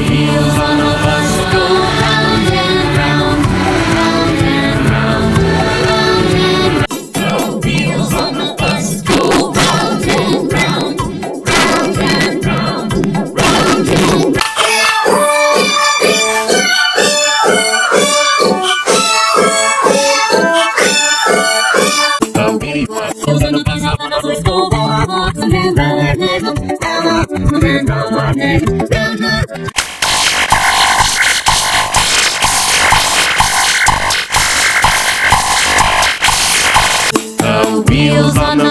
wheels on a bus go round and round, round and round, round and round. The wheels on the bus go round and round, round and round, round and round. The wheels on the bus go round and round, round and round. The wheels on the